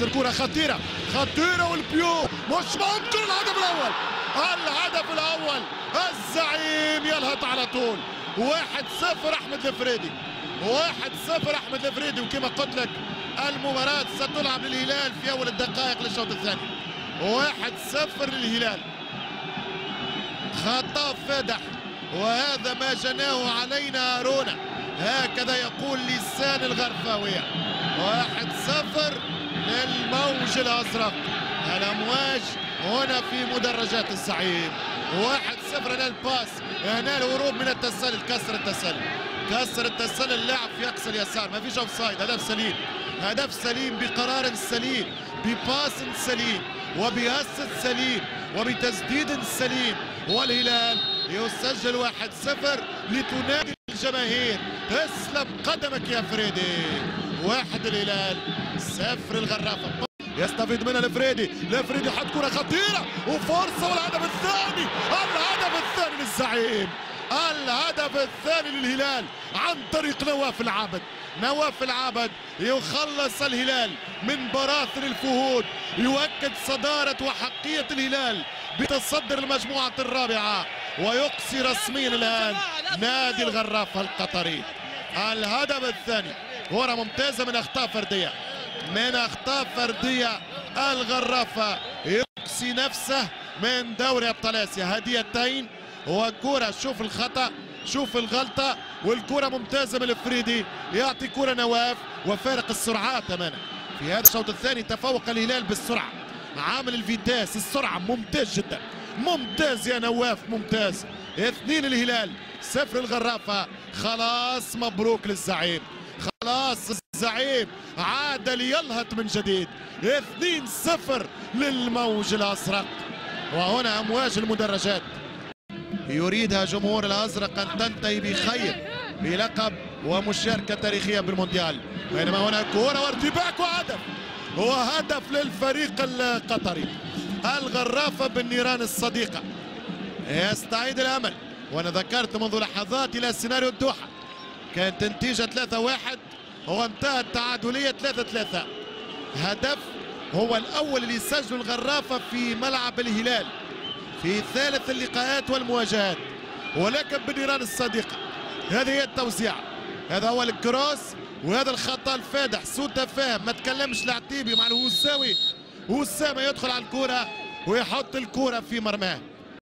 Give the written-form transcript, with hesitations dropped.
ياسر كرة خطيرة خطيرة والبيو مش ممكن. الهدف الأول الهدف الأول الزعيم يلهط على طول. 1-0 أحمد الفريدي 1-0 أحمد الفريدي. وكما قلت لك المباراة ستلعب للهلال في أول الدقائق للشوط الثاني. 1-0 للهلال. خطأ فادح وهذا ما جناه علينا هارونا هكذا يقول لسان الغرفاوية. 1-0 للموج الأزرق. الأمواج هنا في مدرجات الزعيم. 1-0 هنا الباس هنا الهروب من التسلل كسر التسلل اللاعب في أقصى اليسار. ما فيش اوفسايد. هدف سليم بقرار سليم بباس سليم وبأسد سليم وبتسديد سليم. والهلال يسجل 1-0 لتنادي الجماهير تسلم قدمك يا فريدي. 1 الهلال 0 الغرافة. يستفيد منها الفريدي حط كرة خطيرة وفرصة والهدف الثاني. الهدف الثاني للزعيم. الهدف الثاني للهلال عن طريق نواف العابد يخلص الهلال من براثن الفهود. يؤكد صدارة وحقية الهلال بتصدر المجموعة الرابعة ويقصي رسميا الآن نادي الغرافة القطري. الهدف الثاني كرة ممتازة من أخطاء فردية. الغرافة يقصي نفسه من دوري أبطال آسيا. هديتين وكرة. شوف الخطأ شوف الغلطة والكرة ممتازة من الفريدي. يعطي كرة نواف وفارق السرعات أمانة. في هذا الشوط الثاني تفوق الهلال بالسرعة. عامل الفيتاس السرعة ممتاز جدا. ممتاز يا نواف ممتاز. 2 الهلال 0 الغرافة. خلاص مبروك للزعيم. خلاص الزعيم عاد ليلهط من جديد. 2-0 للموج الأزرق. وهنا أمواج المدرجات يريدها جمهور الأزرق أن تنتهي بخير بلقب ومشاركة تاريخية بالمونديال. بينما هنا كرة وارتباك وهدف للفريق القطري. الغرافة بالنيران الصديقة يستعيد الأمل. وأنا ذكرت منذ لحظات إلى سيناريو الدوحة كانت النتيجة 3-1 وانتهت تعادلية 3-3. هدف هو الأول اللي سجله الغرافة في ملعب الهلال في ثالث اللقاءات والمواجهات ولكن بالنيران الصديقة. هذه هي التوزيع. هذا هو الكروس وهذا الخطأ الفادح. سوء تفاهم. ما تكلمش العتيبي مع الهوساوي. وسامة يدخل على الكرة ويحط الكرة في مرماه.